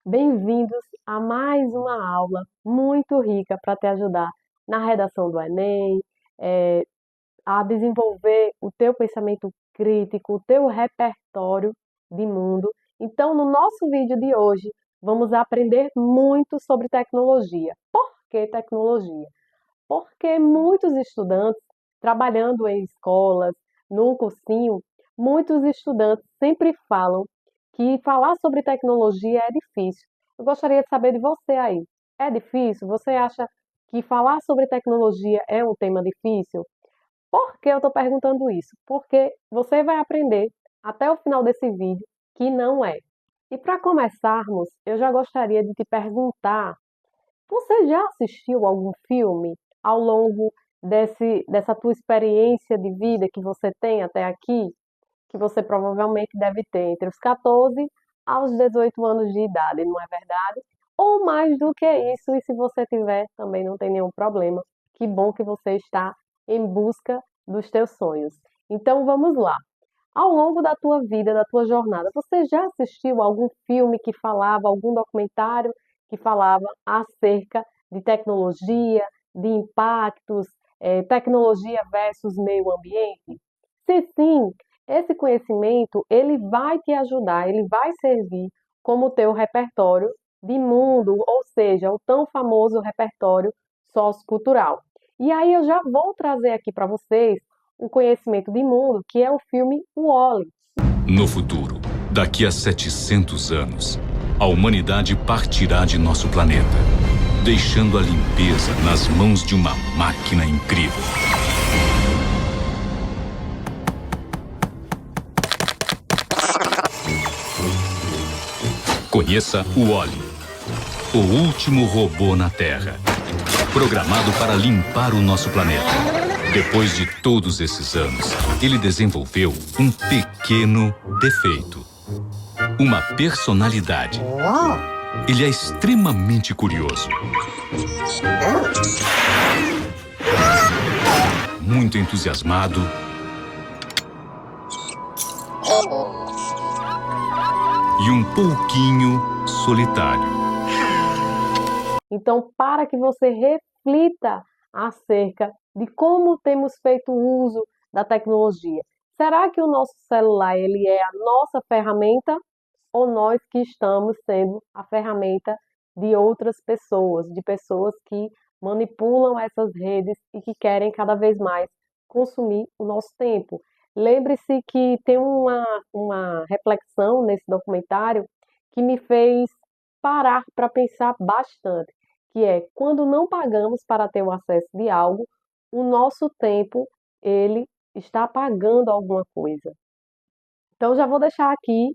Bem-vindos a mais uma aula muito rica para te ajudar na redação do Enem, eh, a desenvolver o teu pensamento crítico, o teu repertório de mundo. Então, no nosso vídeo de hoje, vamos aprender muito sobre tecnologia. Por que tecnologia? Porque muitos estudantes, trabalhando em escolas, no cursinho, muitos estudantes sempre falam que falar sobre tecnologia é difícil. Eu gostaria de saber de você aí. É difícil? Você acha que falar sobre tecnologia é um tema difícil? Por que eu estou perguntando isso? Porque você vai aprender até o final desse vídeo que não é. E para começarmos, eu já gostaria de te perguntar: você já assistiu algum filme ao longo dessa tua experiência de vida que você tem até aqui? Que você provavelmente deve ter entre os 14 aos 18 anos de idade, não é verdade? Ou mais do que isso, e se você tiver, também não tem nenhum problema. Que bom que você está em busca dos teus sonhos. Então vamos lá. Ao longo da tua vida, da tua jornada, você já assistiu algum filme que falava, algum documentário que falava acerca de tecnologia, de impactos, tecnologia versus meio ambiente? Se sim, esse conhecimento ele vai te ajudar, ele vai servir como teu repertório de mundo, ou seja, o tão famoso repertório sociocultural. E aí eu já vou trazer aqui para vocês um conhecimento de mundo, que é o filme Wall-E. No futuro, daqui a 700 anos, a humanidade partirá de nosso planeta, deixando a limpeza nas mãos de uma máquina incrível. Conheça o Wall-E, o último robô na Terra, programado para limpar o nosso planeta. Depois de todos esses anos, ele desenvolveu um pequeno defeito. Uma personalidade. Ele é extremamente curioso. Muito entusiasmado. E um pouquinho solitário. Então, para que você reflita acerca de como temos feito uso da tecnologia. Será que o nosso celular ele é a nossa ferramenta ou nós que estamos sendo a ferramenta de outras pessoas, de pessoas que manipulam essas redes e que querem cada vez mais consumir o nosso tempo? Lembre-se que tem uma reflexão nesse documentário que me fez parar para pensar bastante, que é quando não pagamos para ter o acesso de algo, o nosso tempo ele está pagando alguma coisa. Então já vou deixar aqui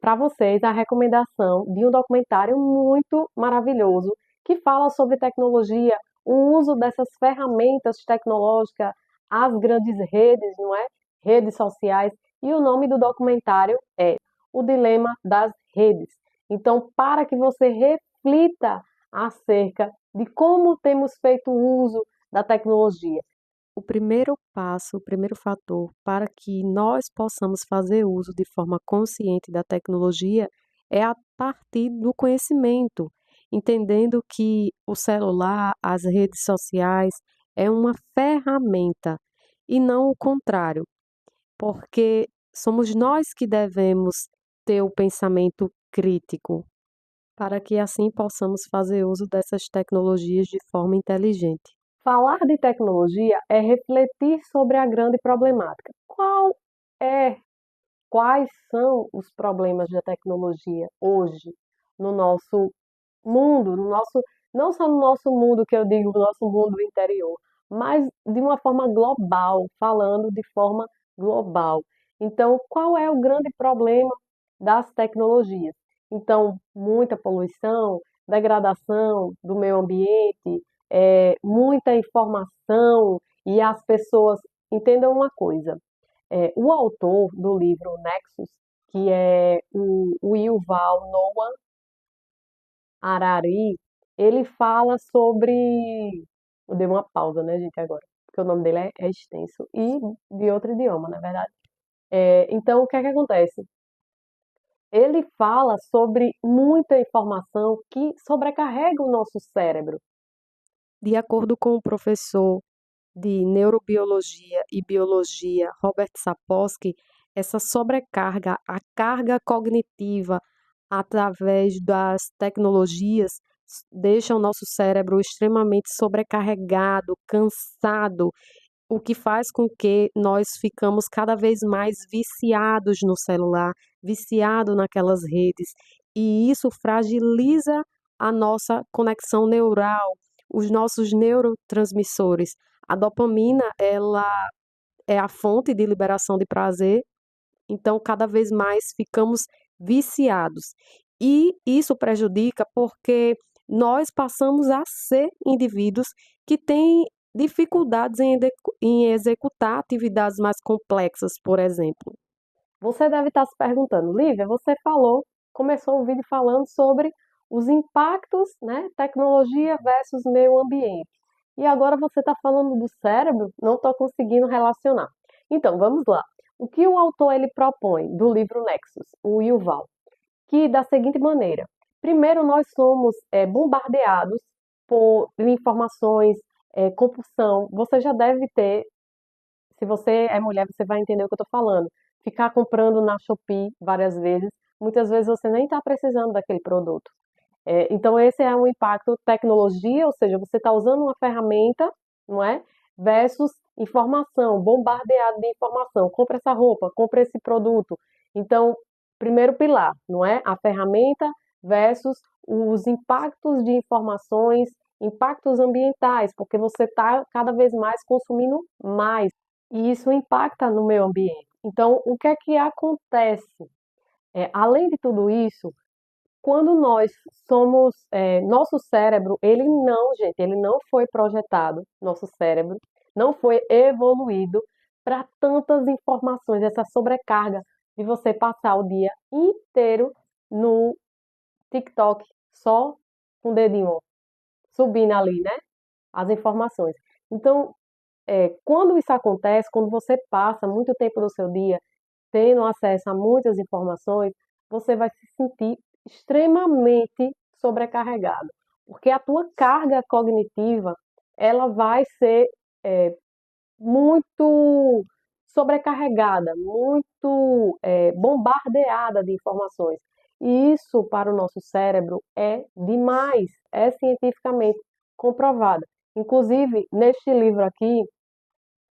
para vocês a recomendação de um documentário muito maravilhoso que fala sobre tecnologia, o uso dessas ferramentas tecnológicas, as grandes redes, não é? Redes sociais. E o nome do documentário é O Dilema das Redes. Então, para que você reflita acerca de como temos feito uso da tecnologia. O primeiro passo, o primeiro fator para que nós possamos fazer uso de forma consciente da tecnologia é a partir do conhecimento, entendendo que o celular, as redes sociais é uma ferramenta e não o contrário, porque somos nós que devemos ter o pensamento crítico para que assim possamos fazer uso dessas tecnologias de forma inteligente. Falar de tecnologia é refletir sobre a grande problemática. É, quais são os problemas da tecnologia hoje no nosso mundo, não só no nosso mundo, que eu digo, no nosso mundo interior, mas de uma forma global, falando de forma global. Então, qual é o grande problema das tecnologias? Então, muita poluição, degradação do meio ambiente, muita informação e as pessoas entendam uma coisa. O autor do livro Nexus, que é o Yuval Noah Harari, ele fala sobre. Eu dei uma pausa, né, gente, agora, porque o nome dele é extenso e de outro idioma, na verdade. Então, o que é que acontece? Ele fala sobre muita informação que sobrecarrega o nosso cérebro. De acordo com o professor de neurobiologia e biologia Robert Sapolsky, essa sobrecarga, a carga cognitiva através das tecnologias, deixa o nosso cérebro extremamente sobrecarregado, cansado, o que faz com que nós ficamos cada vez mais viciados no celular, viciado naquelas redes, e isso fragiliza a nossa conexão neural, os nossos neurotransmissores. A dopamina, ela é a fonte de liberação de prazer, então cada vez mais ficamos viciados. E isso prejudica porque nós passamos a ser indivíduos que têm dificuldades em executar atividades mais complexas, por exemplo. Você deve estar se perguntando, Lívia, você começou o vídeo falando sobre os impactos, né, tecnologia versus meio ambiente. E agora você está falando do cérebro? Não estou conseguindo relacionar. Então, vamos lá. O que o autor ele propõe do livro Nexus, o Yuval? Que da seguinte maneira: primeiro, nós somos bombardeados por informações, compulsão. Você já deve ter, se você é mulher, você vai entender o que eu estou falando. Ficar comprando na Shopee várias vezes, muitas vezes você nem está precisando daquele produto. Então, esse é um impacto tecnologia, ou seja, você está usando uma ferramenta, não é? Versus informação, bombardeado de informação. Compre essa roupa, compre esse produto. Então, primeiro pilar, não é? A ferramenta versus os impactos de informações, impactos ambientais, porque você está cada vez mais consumindo mais. E isso impacta no meio ambiente. Então, o que é que acontece? Além de tudo isso, quando nós somos, nosso cérebro, ele não, gente, ele não foi projetado, nosso cérebro, não foi evoluído para tantas informações, essa sobrecarga de você passar o dia inteiro no TikTok, só com o dedinho subindo ali, né? As informações. Então, quando isso acontece, quando você passa muito tempo do seu dia tendo acesso a muitas informações, você vai se sentir extremamente sobrecarregado, porque a tua carga cognitiva ela vai ser é, muito sobrecarregada, muito bombardeada de informações. E isso para o nosso cérebro é demais, é cientificamente comprovado. Inclusive, neste livro aqui,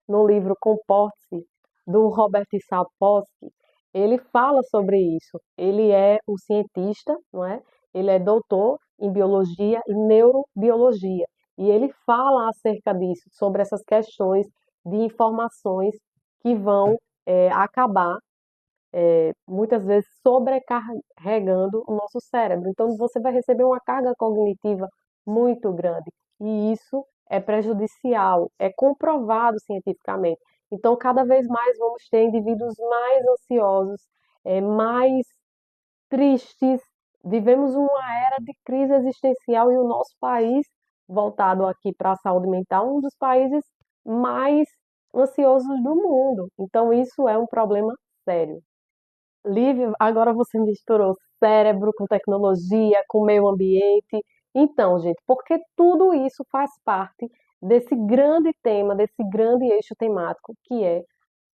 no livro Comporte-se, do Robert Sapolsky, ele fala sobre isso. Ele é um cientista, não é? Ele é doutor em biologia e neurobiologia. E ele fala acerca disso, sobre essas questões de informações que vão acabar, muitas vezes, sobrecarregando o nosso cérebro. Então, você vai receber uma carga cognitiva muito grande. E isso é prejudicial, é comprovado cientificamente. Então, cada vez mais vamos ter indivíduos mais ansiosos, mais tristes. Vivemos uma era de crise existencial e o nosso país, voltado aqui para a saúde mental, um dos países mais ansiosos do mundo. Então, isso é um problema sério. Lívia, agora você misturou cérebro com tecnologia, com meio ambiente. Então, gente, porque tudo isso faz parte desse grande tema, desse grande eixo temático que é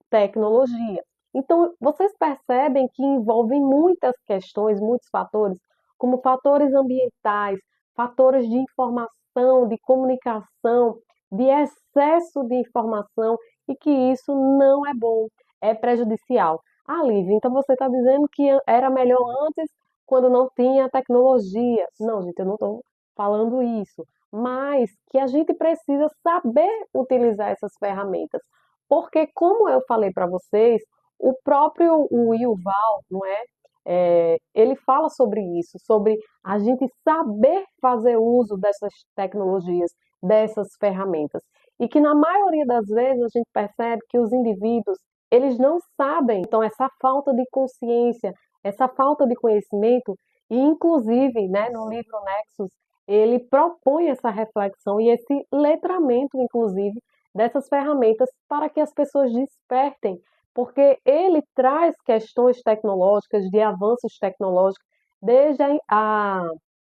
tecnologia. Então, vocês percebem que envolvem muitas questões, muitos fatores, como fatores ambientais, fatores de informação, de comunicação, de excesso de informação, e que isso não é bom, é prejudicial. Ah, Lívia, então você está dizendo que era melhor antes, quando não tinha tecnologia. Não, gente, eu não estou falando isso. Mas que a gente precisa saber utilizar essas ferramentas. Porque, como eu falei para vocês, o próprio o Yuval, não é? Ele fala sobre isso, sobre a gente saber fazer uso dessas tecnologias, dessas ferramentas. E que na maioria das vezes a gente percebe que os indivíduos, eles não sabem. Então, essa falta de consciência, essa falta de conhecimento, e inclusive, né, no livro Nexus, ele propõe essa reflexão e esse letramento, inclusive, dessas ferramentas para que as pessoas despertem porque ele traz questões tecnológicas, de avanços tecnológicos, desde a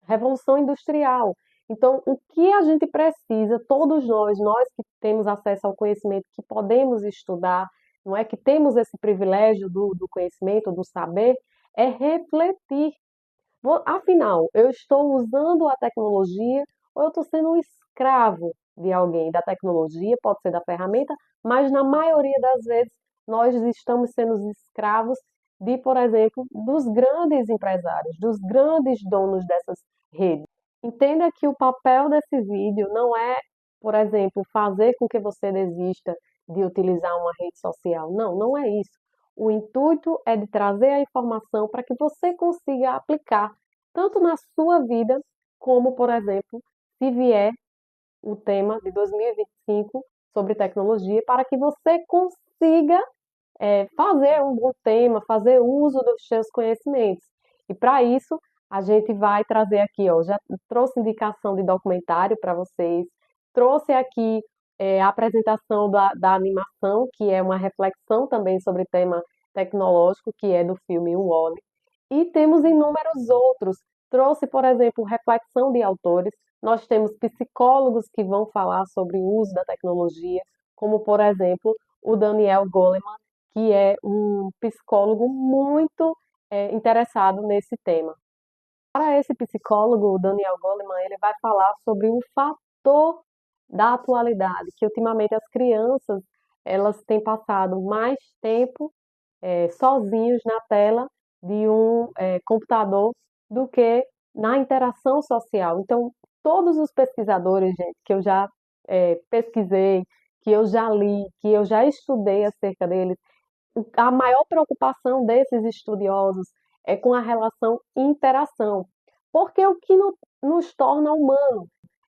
Revolução Industrial. Então, o que a gente precisa, todos nós que temos acesso ao conhecimento, que podemos estudar, não é que temos esse privilégio do conhecimento, do saber, é refletir. Afinal, eu estou usando a tecnologia ou eu estou sendo um escravo de alguém, da tecnologia, pode ser da ferramenta, mas na maioria das vezes nós estamos sendo os escravos de, por exemplo, dos grandes empresários, dos grandes donos dessas redes. Entenda que o papel desse vídeo não é, por exemplo, fazer com que você desista de utilizar uma rede social. Não, não é isso. O intuito é de trazer a informação para que você consiga aplicar tanto na sua vida, como, por exemplo, se vier o tema de 2025 sobre tecnologia, para que você consiga fazer um bom tema, fazer uso dos seus conhecimentos. E para isso, a gente vai trazer aqui, ó, já trouxe indicação de documentário para vocês, trouxe aqui a apresentação da animação, que é uma reflexão também sobre tema tecnológico, que é do filme O Wall-E, e temos inúmeros outros. Trouxe, por exemplo, reflexão de autores. Nós temos psicólogos que vão falar sobre o uso da tecnologia, como, por exemplo, o Daniel Goleman, que é um psicólogo muito interessado nesse tema. Para esse psicólogo, o Daniel Goleman, ele vai falar sobre um fator da atualidade, que ultimamente as crianças elas têm passado mais tempo sozinhos na tela de um computador do que na interação social. Então, todos os pesquisadores, gente, que eu já pesquisei, que eu já li, que eu já estudei acerca deles, a maior preocupação desses estudiosos é com a relação interação, porque o que nos torna humano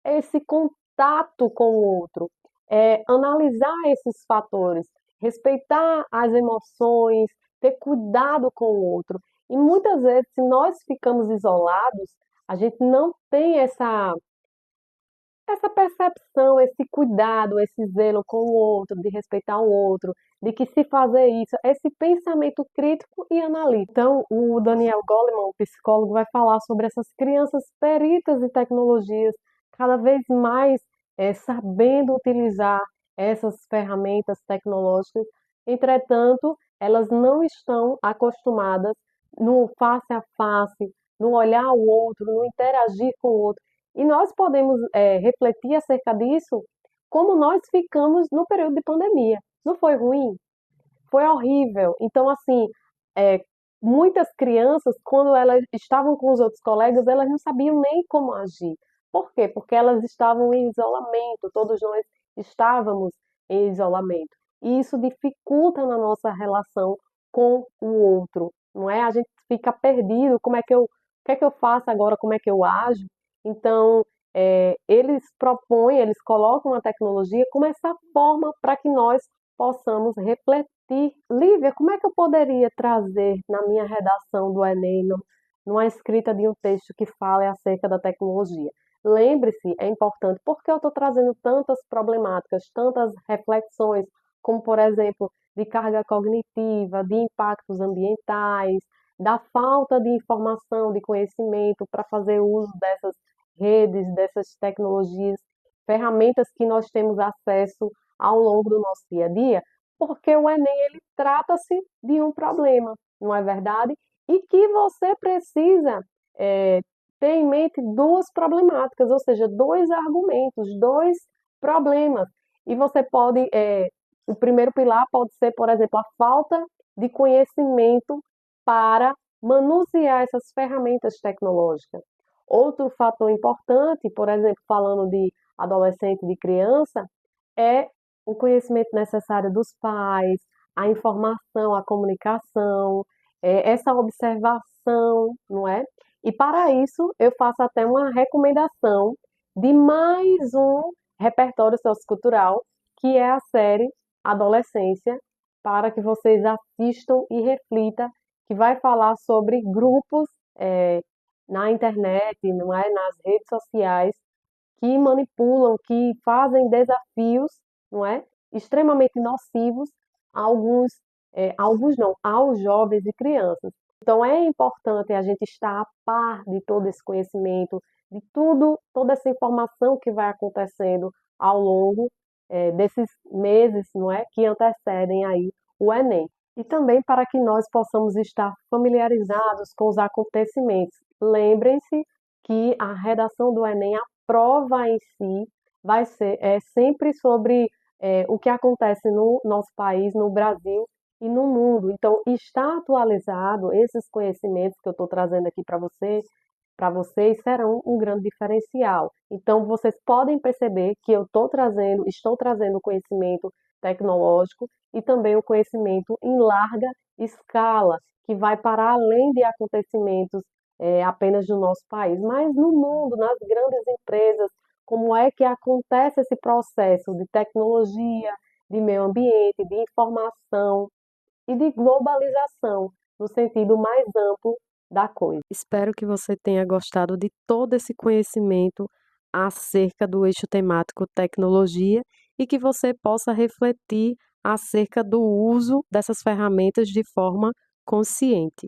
é esse contato com o outro, é analisar esses fatores, respeitar as emoções, ter cuidado com o outro. E muitas vezes, se nós ficamos isolados, a gente não tem essa percepção, esse cuidado, esse zelo com o outro, de respeitar o outro, de que se fazer isso, esse pensamento crítico e analítico. Então, o Daniel Goleman, o psicólogo, vai falar sobre essas crianças peritas em tecnologias, cada vez mais sabendo utilizar essas ferramentas tecnológicas. Entretanto, elas não estão acostumadas no face a face, no olhar o outro, no interagir com o outro. E nós podemos refletir acerca disso como nós ficamos no período de pandemia. Não foi ruim? Foi horrível. Então, assim, é, muitas crianças, quando elas estavam com os outros colegas, elas não sabiam nem como agir. Por quê? Porque elas estavam em isolamento, todos nós estávamos em isolamento. E isso dificulta na nossa relação com o outro, não é? A gente fica perdido, o que é que eu faço agora, como é que eu ajo? Então, eles propõem, eles colocam a tecnologia como essa forma para que nós possamos refletir. Lívia, como é que eu poderia trazer na minha redação do Enem, numa escrita de um texto que fale acerca da tecnologia? Lembre-se, é importante, porque eu estou trazendo tantas problemáticas, tantas reflexões, como, por exemplo, de carga cognitiva, de impactos ambientais, da falta de informação, de conhecimento para fazer uso dessas redes, dessas tecnologias, ferramentas que nós temos acesso ao longo do nosso dia a dia, porque o Enem ele trata-se de um problema, não é verdade? E que você precisa ter em mente duas problemáticas, ou seja, dois argumentos, dois problemas. E você pode, o primeiro pilar pode ser, por exemplo, a falta de conhecimento para manusear essas ferramentas tecnológicas. Outro fator importante, por exemplo, falando de adolescente e de criança, é o conhecimento necessário dos pais, a informação, a comunicação, essa observação, não é? E para isso, eu faço até uma recomendação de mais um repertório sociocultural, que é a série Adolescência, para que vocês assistam e reflitam, que vai falar sobre grupos na internet, não é? Nas redes sociais, que manipulam, que fazem desafios, não é? Extremamente nocivos a alguns alguns não, aos jovens e crianças. Então é importante a gente estar a par de todo esse conhecimento, de tudo, toda essa informação que vai acontecendo ao longo desses meses, não é, que antecedem aí o Enem. E também para que nós possamos estar familiarizados com os acontecimentos. Lembrem-se que a redação do Enem, a prova em si, vai ser sempre sobre o que acontece no nosso país, no Brasil e no mundo. Então, está atualizado esses conhecimentos que eu estou trazendo aqui para vocês serão um grande diferencial. Então, vocês podem perceber que estou trazendo conhecimento tecnológico e também o conhecimento em larga escala, que vai para além de acontecimentos apenas do nosso país, mas no mundo, nas grandes empresas, como é que acontece esse processo de tecnologia, de meio ambiente, de informação e de globalização, no sentido mais amplo da coisa. Espero que você tenha gostado de todo esse conhecimento acerca do eixo temático tecnologia e que você possa refletir acerca do uso dessas ferramentas de forma consciente.